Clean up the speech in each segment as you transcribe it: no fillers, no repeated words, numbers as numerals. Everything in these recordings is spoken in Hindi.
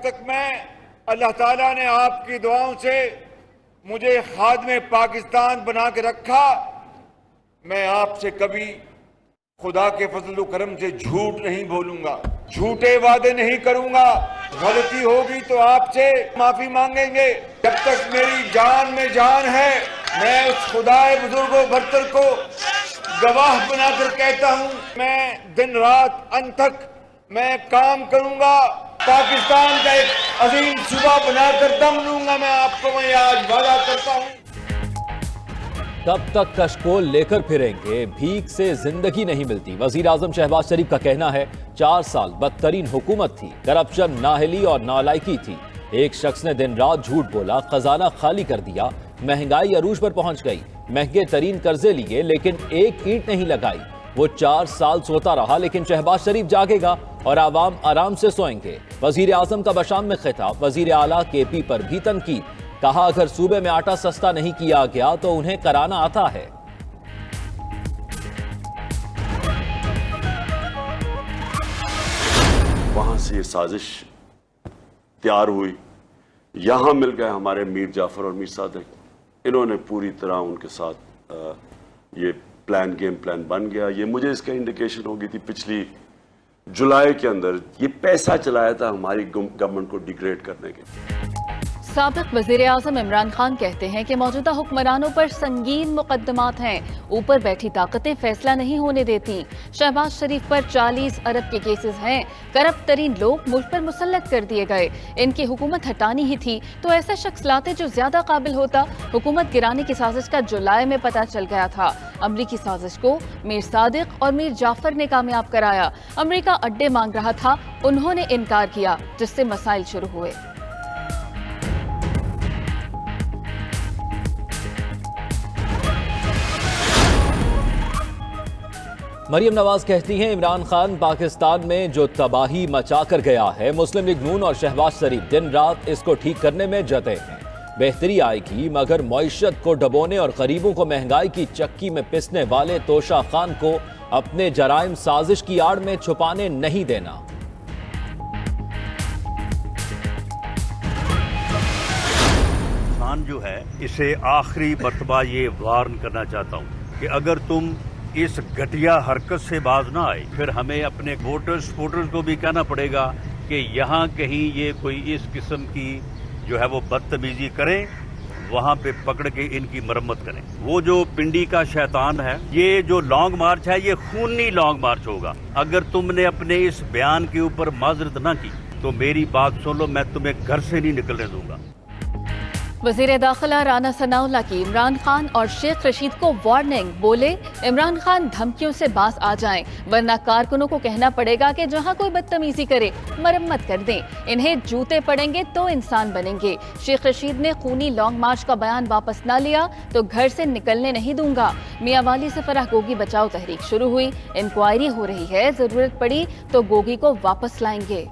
तक मैं, अल्लाह ताला ने आपकी दुआओं से मुझे खादिम पाकिस्तान बना के रखा। मैं आपसे कभी खुदा के फजल करम से झूठ नहीं बोलूंगा, झूठे वादे नहीं करूंगा। गलती होगी तो आपसे माफी मांगेंगे। जब तक मेरी जान में जान है, मैं उस खुदाए बुजुर्गो बरतर को गवाह बनाकर कहता हूं, मैं दिन रात अनथक मैं काम करूंगा। पाकिस्तान का एक अजीम सूबा बनाकर दम लूंगा। मैं आपको मैं आज वादा करता हूं। तब तक कशकोल लेकर फिरेंगे, भीख से जिंदगी नहीं मिलती। वजीर आजम शहबाज शरीफ का कहना है 4 साल बदतरीन हुकूमत थी, करप्शन, नाअहली और नालायकी थी। एक शख्स ने दिन रात झूठ बोला, खजाना खाली कर दिया, महंगाई अरूज पर पहुंच गई, महंगे तरीन कर्जे लिए लेकिन एक ईंट नहीं लगाई। वो 4 साल सोता रहा, लेकिन शहबाज शरीफ जागेगा और आवाम आराम से सोएंगे। वजीर आजम का बशाम में खिताब, वजीर आला केपी पर भी तनकीद। कहा अगर सूबे में आटा सस्ता नहीं किया गया तो उन्हें कराना आता है। वहां से ये साजिश तैयार हुई, यहां मिल गए हमारे मीर जाफर और मीर सादिक। इन्होंने पूरी तरह उनके साथ ये प्लान, गेम प्लान बन गया। ये मुझे इसका इंडिकेशन हो गई थी पिछली जुलाई के अंदर। ये पैसा चलाया था हमारी गवर्नमेंट को डिग्रेड करने के। साबिक वजीर आजम इमरान खान कहते हैं कि मौजूदा हुक्मरानों पर संगीन मुकदमात हैं, ऊपर बैठी ताकतें फैसला नहीं होने देती। शहबाज शरीफ पर 40 अरब के केसेस हैं, करप्ट तरीन लोग मुल्क पर मुसल्लत कर दिए गए। इनकी हुकूमत हटानी ही थी तो ऐसा शख्स लाते जो ज्यादा काबिल होता। हुकूमत गिराने की साजिश का जुलाई में पता चल गया था। अमरीकी साजिश को मीर सादिक और मीर जाफर ने कामयाब कराया। अमरीका अड्डे मांग रहा था, उन्होंने इनकार किया, जिससे मसाइल शुरू हुए। मरियम नवाज कहती हैं इमरान खान पाकिस्तान में जो तबाही मचा कर गया है, मुस्लिम लीग नून और शहबाज शरीफ दिन रात इसको ठीक करने में जते हैं। बेहतरी आएगी मगर मईशत को डबोने और गरीबों को महंगाई की चक्की में पिसने वाले तोशा खान को अपने जराइम साजिश की आड़ में छुपाने नहीं देना। खान जो है, इसे आखिरी मर्तबा ये वार्न करना चाहता हूँ कि अगर तुम इस घटिया हरकत से बाज ना आए, फिर हमें अपने वोटर्स को भी कहना पड़ेगा कि यहाँ कहीं ये कोई इस किस्म की जो है वो बदतमीजी करें, वहाँ पे पकड़ के इनकी मरम्मत करें। वो जो पिंडी का शैतान है, ये जो लॉन्ग मार्च है, ये खूनी लॉन्ग मार्च होगा। अगर तुमने अपने इस बयान के ऊपर माजरत ना की तो मेरी बात सुन लो, मैं तुम्हें घर से नहीं निकलने दूंगा। वजीर दाखिला राना सनाउल्लाह की इमरान खान और शेख रशीद को वार्निंग, बोले इमरान खान धमकियों से बाज आ जाएं, वरना कारकुनों को कहना पड़ेगा कि जहां कोई बदतमीजी करे मरम्मत कर दें। इन्हें जूते पड़ेंगे तो इंसान बनेंगे। शेख रशीद ने खूनी लॉन्ग मार्च का बयान वापस ना लिया तो घर से निकलने नहीं दूंगा। मियांवाली से फराह गोगी बचाओ तहरीक शुरू हुई, इंक्वायरी हो रही है, जरूरत पड़ी तो गोगी को वापस लाएंगे।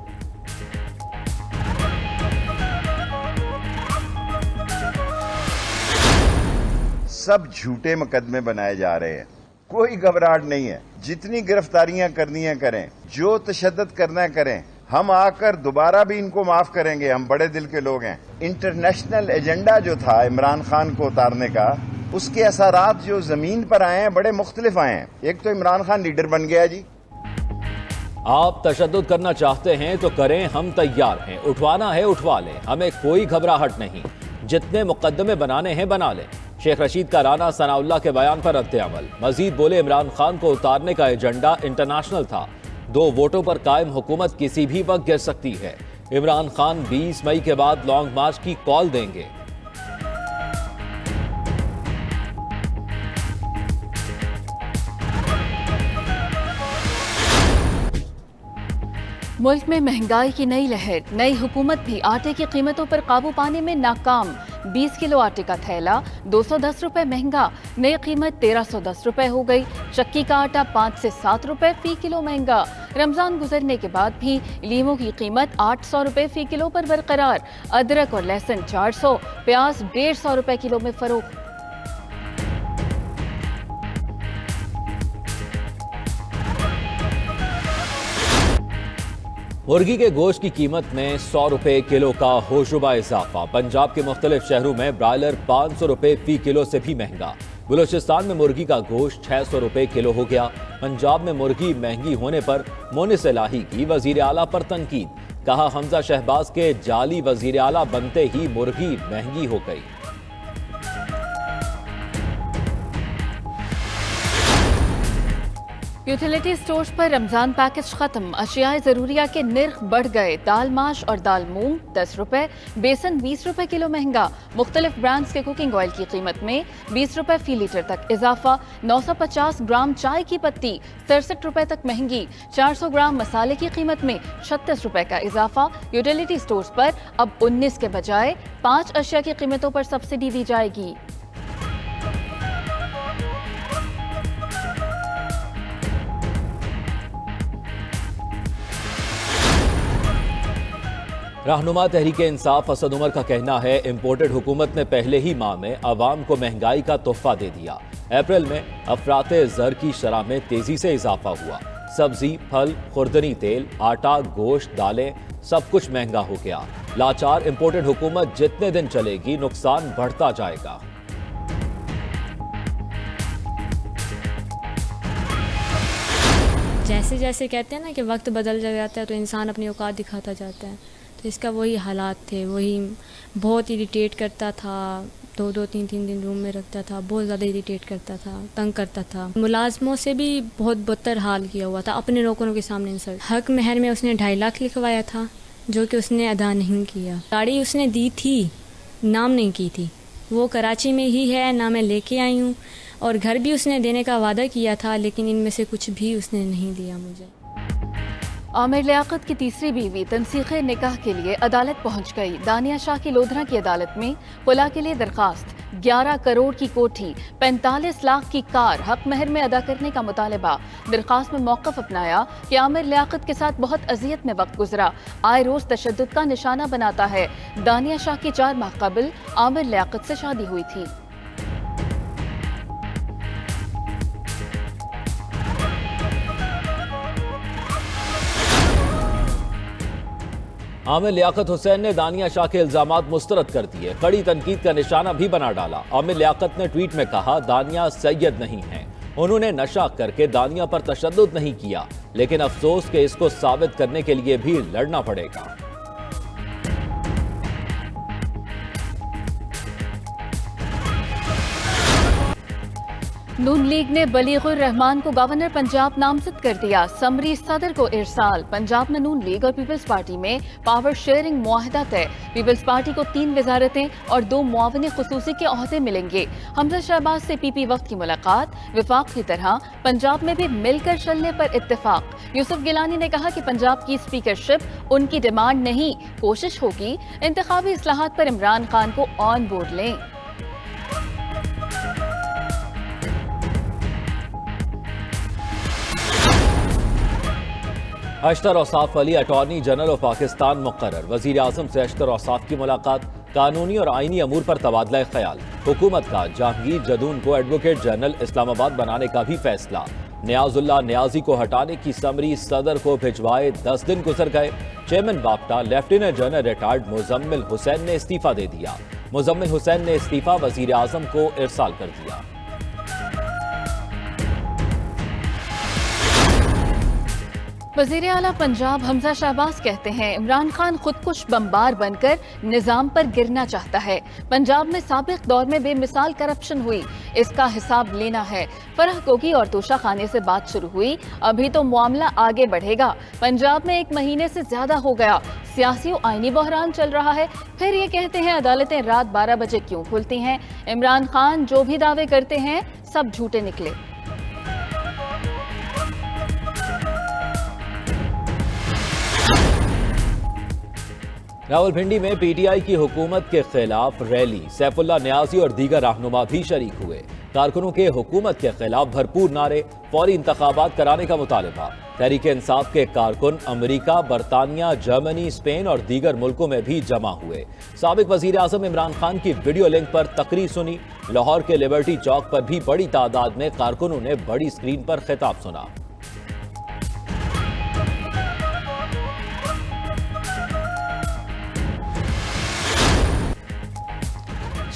सब झूठे मुकदमे बनाए जा रहे हैं, कोई घबराहट नहीं है। जितनी गिरफ्तारियां करनी है करें, जो तशद्दुद करना है करें। हम आकर दोबारा भी इनको माफ करेंगे, हम बड़े दिल के लोग हैं। इंटरनेशनल एजेंडा जो था इमरान खान को उतारने का, उसके असरात जो जमीन पर आए हैं बड़े मुख्तलिफ आए हैं। एक तो इमरान खान लीडर बन गया जी। आप तशद्दुद करना चाहते हैं तो करें, हम तैयार हैं। उठवाना है उठवा लें, हमें कोई घबराहट नहीं। जितने मुकदमे बनाने हैं बना लें। शेख रशीद का राना सनाउल्लाह के बयान पर रद्द-ए-अमल। मजीद बोले इमरान खान को उतारने का एजेंडा इंटरनेशनल था। 2 वोटों पर कायम हुकूमत किसी भी वक्त गिर सकती है। इमरान खान 20 मई के बाद लॉन्ग मार्च की कॉल देंगे। मुल्क में महंगाई की नई लहर, नई हुकूमत भी आटे की कीमतों पर काबू पाने में नाकाम। 20 किलो आटे का थैला 210 रुपए महंगा, नई कीमत 1310 रुपए हो गई। चक्की का आटा 5 से 7 रुपए फी किलो महंगा। रमजान गुजरने के बाद भी लीमों की कीमत 800 रुपए फी किलो पर बरकरार। अदरक और लहसुन 400, प्याज 150 रुपए किलो में फरोख्त। मुर्गी के गोश्त की कीमत में 100 रुपए किलो का होशरुबा इजाफा। पंजाब के मुख्तलिफ शहरों में ब्रायलर 500 रुपए फी किलो से भी महंगा। बलूचिस्तान में मुर्गी का गोश्त 600 रुपए किलो हो गया। पंजाब में मुर्गी महंगी होने पर मोनिस इलाही की वजीर आला पर तनकीद। कहा, हमजा शहबाज के जाली वजीर आला बनते ही मुर्गी महंगी हो गई। यूटिलिटी स्टोर्स पर रमजान पैकेज खत्म। अशियाए जरूरिया के निर्ख बढ़ गए। दाल माश और दाल मूंग 10 रुपए, बेसन 20 रुपए किलो महंगा। मुख्तलिफ ब्रांड्स के कुकिंग ऑयल की कीमत में 20 रुपए फी लीटर तक इजाफा। 950 ग्राम चाय की पत्ती 67 रुपए तक महंगी। 400 ग्राम मसाले की कीमत में 36 रुपए का इजाफा। यूटिलिटी स्टोर्स पर अब 19 के बजाय 5 अशिया की कीमतों पर सब्सिडी दी जाएगी। रहनुमा तहरीके इंसाफ असद उमर का कहना है, इम्पोर्टेड हुकूमत ने पहले ही माह में अवाम को महंगाई का तोहफा दे दिया। अप्रैल में अफराते ज़र की शरह में तेजी से इजाफा हुआ। सब्जी, फल, खुर्दनी तेल, आटा, गोश्त, दालें सब कुछ महंगा हो गया। लाचार इम्पोर्टेड हुकूमत जितने दिन चलेगी नुकसान बढ़ता जाएगा। जैसे जैसे कहते हैं ना कि वक्त बदल जाता है तो इंसान अपनी औकात दिखाता जाता है, तो इसका वही हालात थे। वही बहुत इरिटेट करता था, 2-2, 3-3 दिन रूम में रखता था, बहुत ज़्यादा इरिटेट करता था, तंग करता था। मुलाजमों से भी बहुत बदतर हाल किया हुआ था, अपने नौकरों के सामने इंसल्ट। हक महर में उसने 2.5 लाख लिखवाया था जो कि उसने अदा नहीं किया। गाड़ी उसने दी थी, नाम नहीं की थी। वो कराची में ही है, ना मैं लेके आई हूँ। और घर भी उसने देने का वादा किया था, लेकिन इनमें से कुछ भी उसने नहीं दिया मुझे। आमिर लियाकत की तीसरी बीवी तनसीखे निकाह के लिए अदालत पहुंच गई। दानिया शाह की लोधरा की अदालत में खुला के लिए दरखास्त, 11 करोड़ की कोठी, 45 लाख की कार हक महर में अदा करने का मुतालबा। दरखास्त में मौक़िफ़ अपनाया कि आमिर लियाकत के साथ बहुत अजियत में वक्त गुजरा, आए रोज तशद्दुद का निशाना बनाता है। दानिया शाह की 4 माह कबल आमिर लियाकत से शादी हुई थी। आमिर लियाकत हुसैन ने दानिया शाह के इल्जामात मुस्तरद कर दिए, कड़ी तनकीद का निशाना भी बना डाला। आमिर लियाकत ने ट्वीट में कहा, दानिया सैयद नहीं है, उन्होंने नशा करके दानिया पर तशद्दुद नहीं किया, लेकिन अफसोस के इसको साबित करने के लिए भी लड़ना पड़ेगा। नून लीग ने बलीगुर रहमान को गवर्नर पंजाब नामजद कर दिया। समरी सदर को इरसाल। पंजाब में नून लीग और पीपल्स पार्टी में पावर शेयरिंग मुआहदा तय। पीपल्स पार्टी को 3 वजारतें और 2 मुआवने खुसूसी के ओहदे मिलेंगे। हमजा शहबाज से पीपी वक्त की मुलाकात। विफाक की तरह पंजाब में भी मिलकर चलने पर इत्तेफाक। यूसुफ गिलानी ने कहा कि पंजाब की स्पीकरशिप उनकी डिमांड नहीं, कोशिश होगी इंतखाबी इस्लाहात पर इमरान खान को ऑन बोर्ड लें। Ashtar Ausaf Ali attorney general of Pakistan मुकर्रर। वजीर आजम से अशतर औसाफ की मुलाकात। कानूनी और आईनी अमूर पर तबादला ख्याल। हुकूमत का जहांगीर जदून को एडवोकेट जनरल इस्लामाबाद बनाने का भी फैसला। नियाजुल्लाह नियाजी को हटाने की समरी सदर को भिजवाए 10 दिन गुजर गए। चेयरमैन बाप्टा lieutenant general retired Muzammil Hussain ने इस्तीफा दे दिया। मुजम्मिल हुसैन ने इस्तीफा वजीर आजम को इरसाल कर दिया। वजीर आला पंजाब हमजा शहबाज कहते हैं, इमरान खान खुदकुश बमबार बनकर निजाम पर गिरना चाहता है। पंजाब में साबिक दौर में बेमिसाल करप्शन हुई, इसका हिसाब लेना है। फरह गोगी और तोशा खाने से बात शुरू हुई, अभी तो मामला आगे बढ़ेगा। पंजाब में 1 महीने से ज्यादा हो गया, सियासी और आईनी बहरान चल रहा है। फिर ये कहते हैं अदालतें रात 12 बजे क्यों खुलती हैं। इमरान खान जो भी दावे करते हैं सब झूठे निकले। रावलपिंडी में पीटीआई की हुकूमत के खिलाफ रैली। सैफुल्लाह नियाजी और दीगर रहनुमा भी शरीक हुए। कारकुनों के हुकूमत के खिलाफ भरपूर नारे, फौरी इंतखाबात कराने का मुतालबा। तहरीक इंसाफ के कारकुन अमरीका, बरतानिया, जर्मनी, स्पेन और दीगर मुल्कों में भी जमा हुए। साबिक वजीर आजम इमरान खान की वीडियो लिंक पर तकरीर सुनी। लाहौर के लिबर्टी चौक पर भी बड़ी तादाद में कारकुनों ने बड़ी स्क्रीन पर खिताब सुना।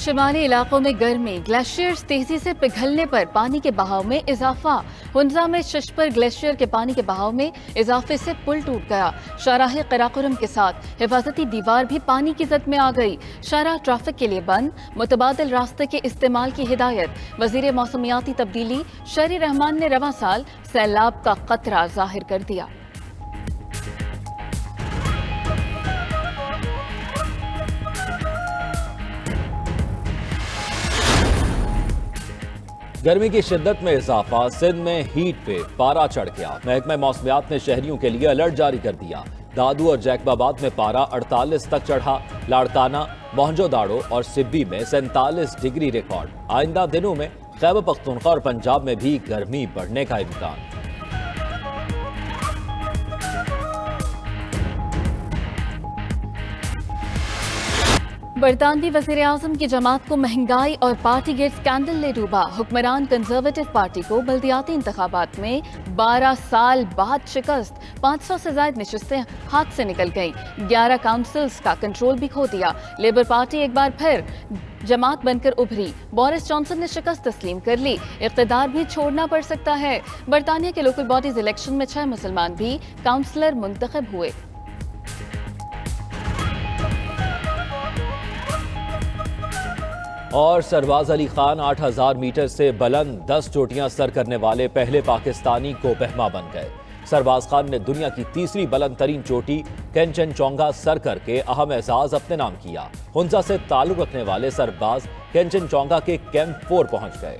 शिमाली इलाकों में गर्मी, ग्लेशियर्स तेजी से पिघलने पर पानी के बहाव में इजाफा। हुंजा में शशपर ग्लेशियर के पानी के बहाव में इजाफे से पुल टूट गया। शाहराह कराकोरम के साथ हिफाजती दीवार भी पानी की जद में आ गई। शाहराह ट्रैफिक के लिए बंद, मुतबादिल रास्ते के इस्तेमाल की हिदायत। वजीर मौसमियाती तब्दीली शहरी रहमान ने रवां साल सैलाब का खतरा जाहिर कर दिया। गर्मी की शिद्दत में इजाफा, सिंध में हीट पे पारा चढ़ गया। महकमा मौसमियात ने शहरियों के लिए अलर्ट जारी कर दिया। दादू और जैकबाबाद में पारा 48 तक चढ़ा। लाड़काना, मोहनजोदाड़ो और सिब्बी में 47 डिग्री रिकॉर्ड। आइंदा दिनों में खैबर पख्तूनख्वा और पंजाब में भी गर्मी बढ़ने का इम्कान। बरतानवी वज़ीर आज़म की जमात को महंगाई और पार्टी गेट स्कैंडल ने डूबा। हुक्मरान कंजर्वेटिव पार्टी को बल्दियाती इंतखाबात में 12 साल बाद शिकस्त। 500 से ज्यादा नशिस्तें हाथ से निकल गईं। 11 काउंसिल्स का कंट्रोल भी खो दिया। लेबर पार्टी एक बार फिर जमात बनकर उभरी। बोरिस जॉनसन ने शिकस्त तस्लीम कर ली। इख्तिदार भी छोड़ना पड़ सकता है। बरतानिया के लोकल बॉडीज इलेक्शन में 6 मुसलमान भी काउंसलर मुंतखब हुए। और सरबाज अली खान 8000 मीटर से बुलंद 10 चोटियां सर करने वाले पहले पाकिस्तानी को बहमा बन गए। सरबाज खान ने दुनिया की तीसरी बुलंद तरीन चोटी केंचनचोंगा सर करके अहम एजाज अपने नाम किया। हुंजा से ताल्लुक रखने वाले सरबाज केंचनचोंगा के कैंप 4 पहुंच गए।